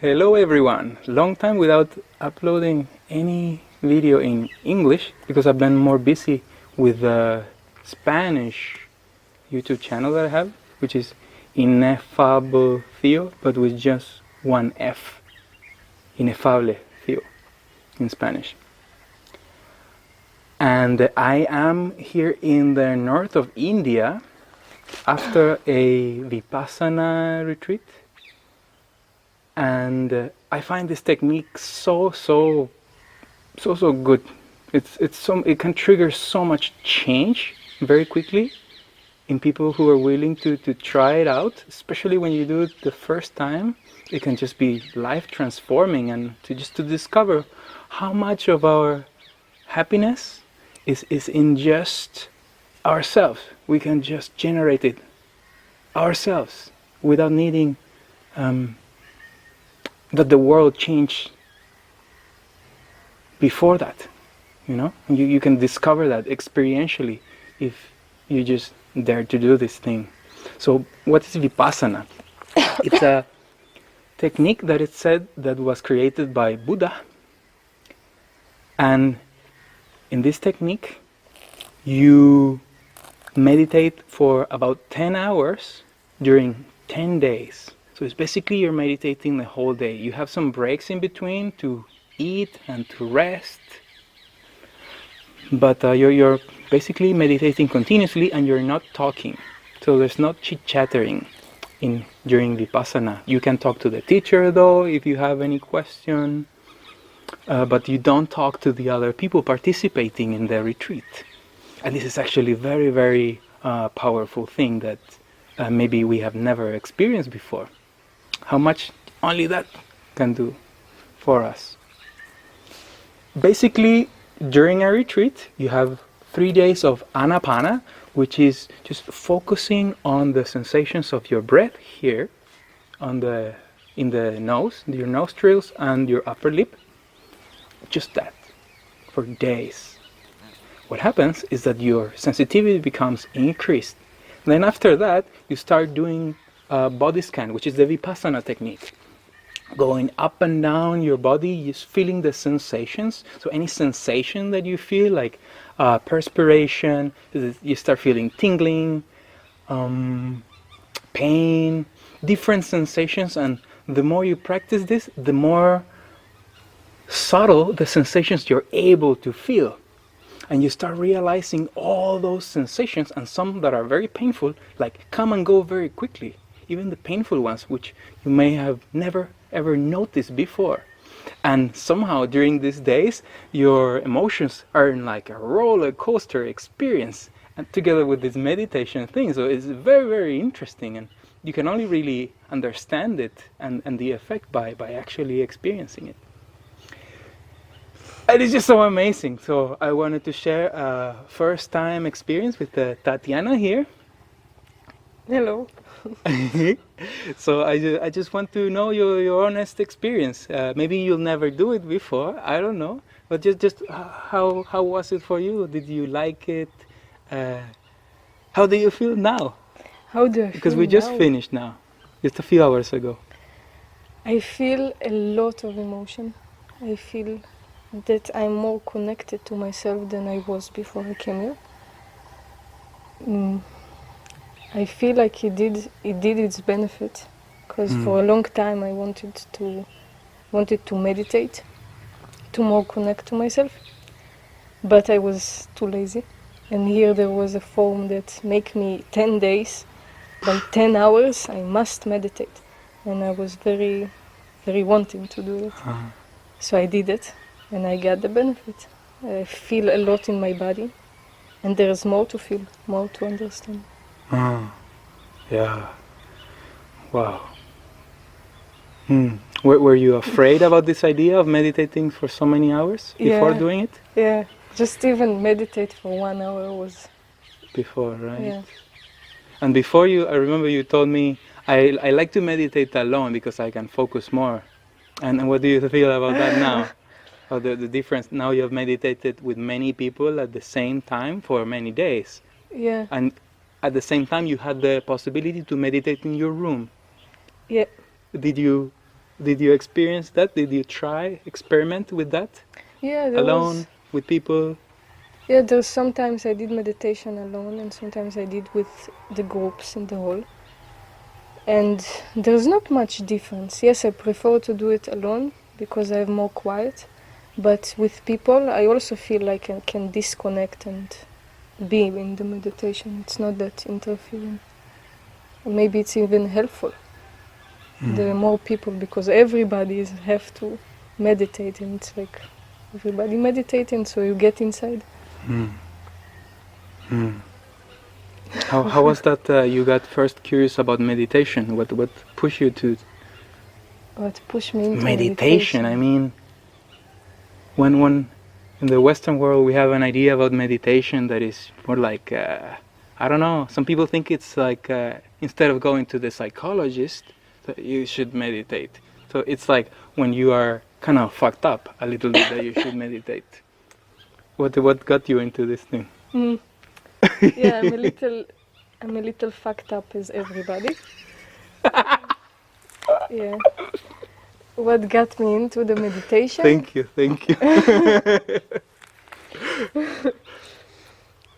Hello everyone! Long time without uploading any video in English because I've been more busy with the Spanish YouTube channel that I have, which is Ineffable Theo, but with just one F. Ineffable Theo in Spanish. And I am here in the north of India after a Vipassana retreat. And I find this technique so good. It can trigger so much change very quickly in people who are willing to try it out, especially when you do it the first time. It can just be life transforming, and to discover how much of our happiness is in just ourselves. We can just generate it ourselves without needing that the world changed before that. You can discover that experientially if you just dare to do this thing. So what is Vipassana? It's a technique that it said that was created by Buddha, and in this technique you meditate for about 10 hours during 10 days. So it's basically you're meditating the whole day. You have some breaks in between to eat and to rest, but you're basically meditating continuously, and you're not talking. So there's not chit-chattering during Vipassana. You can talk to the teacher though if you have any question, but you don't talk to the other people participating in the retreat. And this is actually a very powerful thing that maybe we have never experienced before. How much only that can do for us. Basically, during a retreat, you have 3 days of anapana, which is just focusing on the sensations of your breath here, in the nose, your nostrils and your upper lip. Just that, for days. What happens is that your sensitivity becomes increased. Then after that, you start doing body scan, which is the Vipassana technique. Going up and down your body, just feeling the sensations. So any sensation that you feel, like perspiration, you start feeling tingling, pain, different sensations. And the more you practice this, the more subtle the sensations you're able to feel. And you start realizing all those sensations, and some that are very painful, like come and go very quickly. Even the painful ones, which you may have never ever noticed before. And somehow during these days, your emotions are in like a roller coaster experience, and together with this meditation thing. So it's very interesting, and you can only really understand it and the effect by actually experiencing it. And it's just so amazing. So I wanted to share a first time experience with Tatiana here. Hello. So I just want to know your honest experience. Maybe you'll never do it before, I don't know. But just how was it for you? Did you like it? How do you feel now? How do I feel Because we just now? finished now, just a few hours ago. I feel a lot of emotion. I feel that I'm more connected to myself than I was before I came here. I feel like it did its benefit, because for a long time I wanted to meditate, to more connect to myself, but I was too lazy. And here there was a form that make me 10 days, by 10 hours I must meditate, and I was very wanting to do it. So I did it, and I got the benefit. I feel a lot in my body, and there is more to feel, more to understand. Yeah. Wow. Were you afraid about this idea of meditating for so many hours before doing it? Yeah, just even meditate for 1 hour was... Before, right? Yeah. And before I remember you told me, I like to meditate alone because I can focus more. And what do you feel about that now? Or the difference, now you have meditated with many people at the same time for many days. Yeah. And at the same time you had the possibility to meditate in your room. Yeah. Did you Did you experience that? Did you experiment with that? Yeah, Alone, with people? Yeah, there's sometimes I did meditation alone and sometimes I did with the groups in the hall. And there's not much difference. Yes, I prefer to do it alone because I have more quiet. But with people, I also feel like I can disconnect and be in the meditation. It's not that interfering. Or maybe it's even helpful. There are more people because everybody have to meditate, and it's like everybody meditating, so you get inside. How was that you got first curious about meditation? What pushed you to What pushed me into meditation? I mean, when in the Western world we have an idea about meditation that is more like I don't know. Some people think it's like instead of going to the psychologist, that you should meditate. So it's like when you are kind of fucked up a little bit that you should meditate. What got you into this thing? Yeah, I'm a little fucked up as everybody. Yeah. What got me into the meditation? Thank you.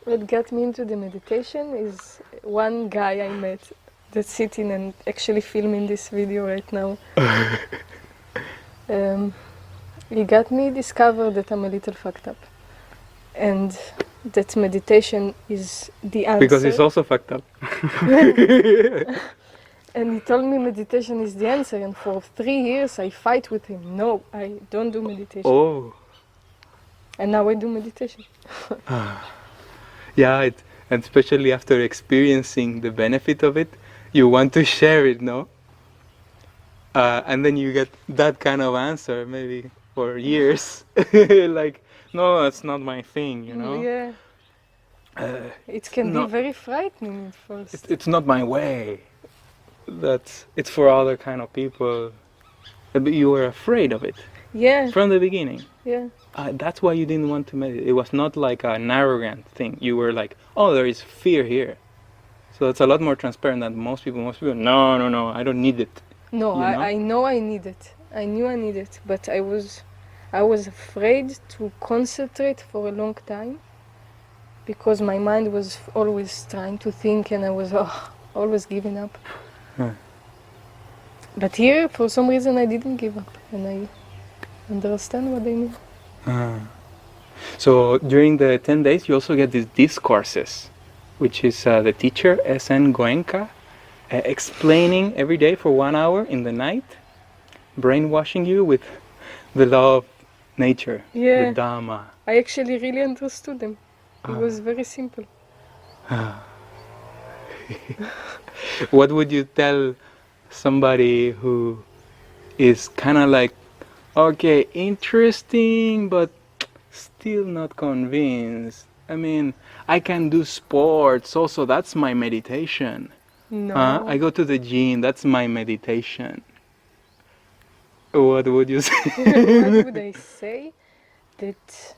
What got me into the meditation is one guy I met that's sitting and actually filming this video right now. He got me discovered that I'm a little fucked up. And that meditation is the answer. Because he's also fucked up. And he told me meditation is the answer, and for 3 years I fight with him. No, I don't do meditation. Oh. And now I do meditation. Yeah, and especially after experiencing the benefit of it, you want to share it, no? And then you get that kind of answer, maybe for years. Like, no, that's not my thing, you know? Yeah. It can be very frightening at first. It's not my way. It's for other kind of people. But you were afraid of it. Yeah. From the beginning. Yeah. That's why you didn't want to meditate. It was not like an arrogant thing. You were like, oh, there is fear here. So it's a lot more transparent than most people. Most people, no, I don't need it. No, I know I need it. I knew I need it, but I was afraid to concentrate for a long time because my mind was always trying to think and I was always giving up. But here, for some reason, I didn't give up and I understand what they mean. So during the 10 days, you also get these discourses, which is the teacher, S.N. Goenka, explaining every day for 1 hour in the night, brainwashing you with the law of nature, the Dhamma. I actually really understood them. It was very simple. What would you tell somebody who is kind of like, okay, interesting, but still not convinced? I mean, I can do sports, also that's my meditation. No. I go to the gym, that's my meditation. What would you say? What would I say? That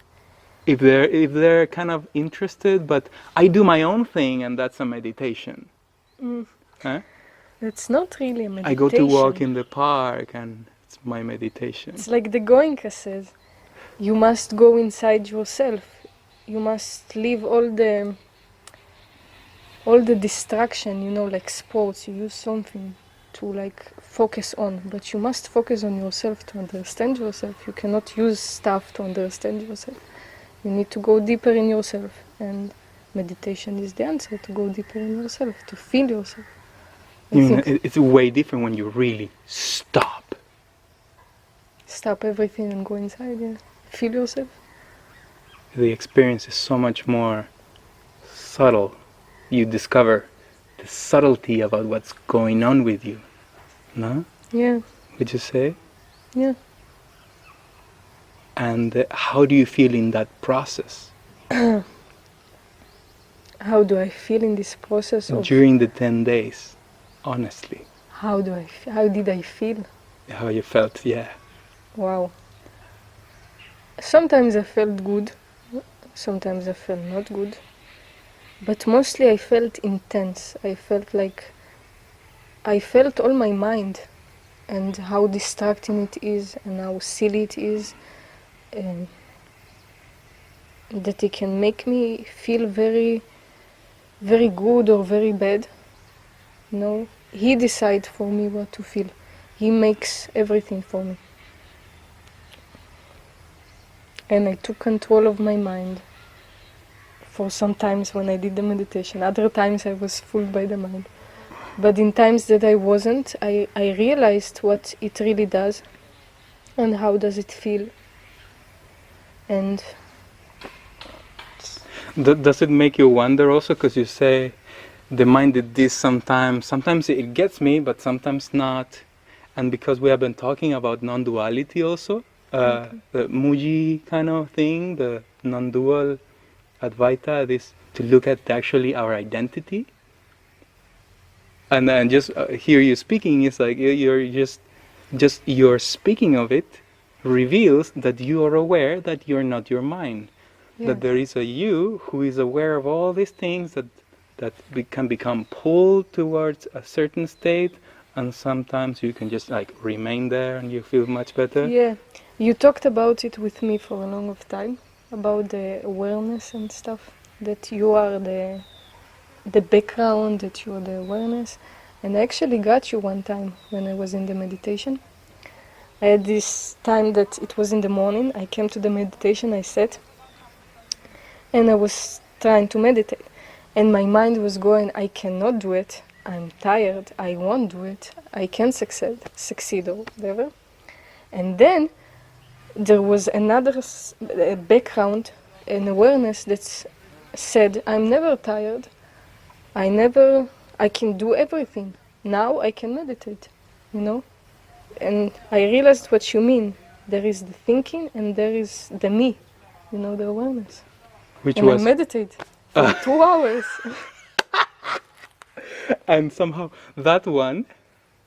if they're kind of interested, but I do my own thing and that's a meditation. Huh? It's not really a meditation. I go to walk in the park and it's my meditation. It's like the Goenka says, you must go inside yourself. You must leave all the distraction, you know, like sports. You use something to like focus on, but you must focus on yourself to understand yourself. You cannot use stuff to understand yourself. You need to go deeper in yourself, and meditation is the answer to go deeper in yourself, to feel yourself. It's way different when you really stop. Stop everything and go inside, yeah. Feel yourself. The experience is so much more subtle. You discover the subtlety about what's going on with you. No? Yeah. Would you say? Yeah. And how do you feel in that process? How do I feel in this process? During the 10 days, honestly. How did I feel? How you felt, yeah. Wow. Sometimes I felt good, sometimes I felt not good. But mostly I felt intense. I felt all my mind. and how distracting it is and how silly it is, and that it can make me feel very, very good or very bad. No, he decides for me what to feel. He makes everything for me. And I took control of my mind for some times when I did the meditation. Other times I was fooled by the mind. But in times that I wasn't, I realized what it really does and how does it feel. And Does it make you wonder also? Because you say the mind did this sometimes. Sometimes it gets me, but sometimes not. And because we have been talking about non-duality also, the Mooji kind of thing, the non-dual Advaita, this to look at actually our identity. And then just hear you speaking is like you're just your speaking of it reveals that you are aware that you're not your mind. yeah, That there is a you who is aware of all these things that can become pulled towards a certain state, and sometimes you can just like remain there and you feel much better. yeah. You talked about it with me for a long of time, about the awareness and stuff, that you are the background, that you are the awareness. And I actually got you one time when I was in the meditation. I had this time that it was in the morning. I came to the meditation, I sat, and I was trying to meditate. And my mind was going, I cannot do it, I'm tired, I won't do it, I can't succeed or whatever. And then there was another background, an awareness that said, I'm never tired, I can do everything. Now I can meditate, you know? And I realized what you mean. There is the thinking and there is the me, you know, the awareness. Which And was I meditate for 2 hours. and somehow that one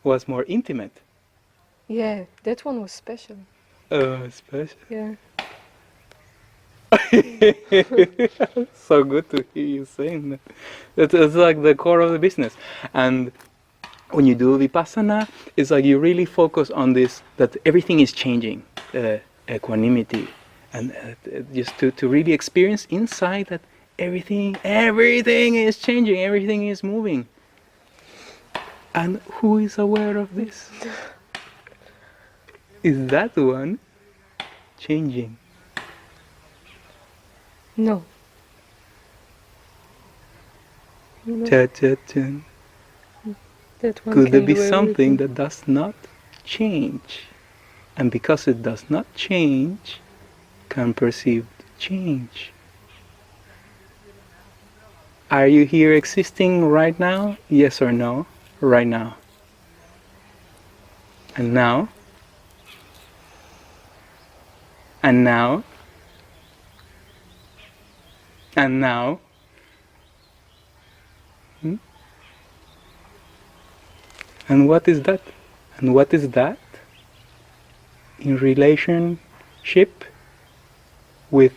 was more intimate. Yeah, that one was special. Special. Yeah. So good to hear you saying that. It's like the core of the business. And when you do Vipassana, it's like you really focus on this, that everything is changing, equanimity, and just to really experience inside that everything is changing, everything is moving. And who is aware of this? Is that one changing? No. No. Cha-cha-chan. That one Could there can be do something everything. that does not change? And because it does not change, can perceive change. Are you here existing right now? Yes or no? Right now. And now? And now? And now? And what is that? And what is that? In relationship with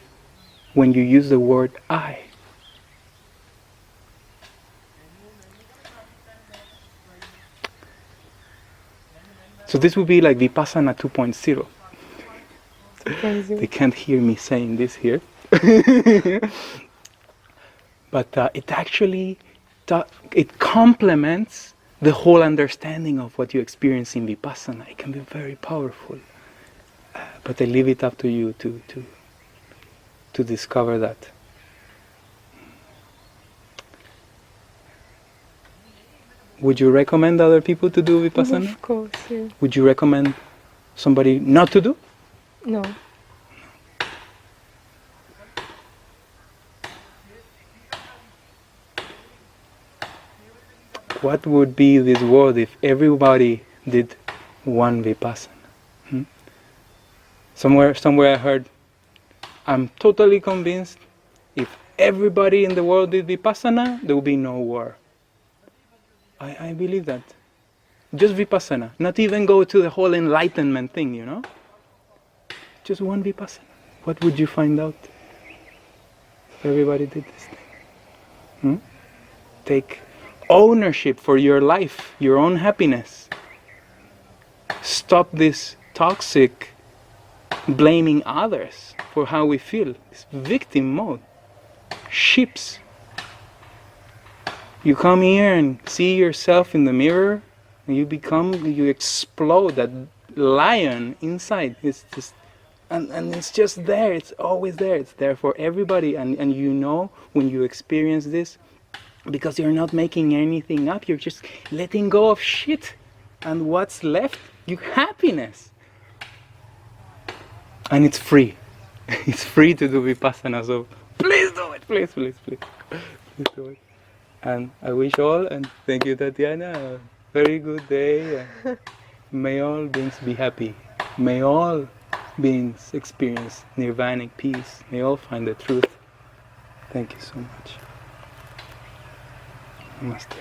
when you use the word I. So this would be like Vipassana 2.0. They can't hear me saying this here. But it actually, it complements the whole understanding of what you experience in Vipassana. It can be very powerful. But I leave it up to you to discover that. Would you recommend other people to do Vipassana? Of course, yeah. Would you recommend somebody not to do? No. What would be this world if everybody did one Vipassana? Somewhere I heard, I'm totally convinced if everybody in the world did Vipassana, there will be no war. I believe that. Just Vipassana. Not even go to the whole enlightenment thing, you know? Just one Vipassana. What would you find out if everybody did this thing? Take ownership for your life, your own happiness. stop this toxic blaming others for how we feel. It's victim mode. Ships. You come here and see yourself in the mirror, and you explode that lion inside. It's just, and it's just there. It's always there. It's there for everybody. And you know when you experience this, because you're not making anything up. You're just letting go of shit. And what's left? Happiness. And it's free. It's free to do Vipassana. So please do it. Please, please, please. Please do it. And I wish all, and thank you, Tatiana, a very good day. May all beings be happy. May all beings experience nirvanic peace. May all find the truth. Thank you so much. Namaste.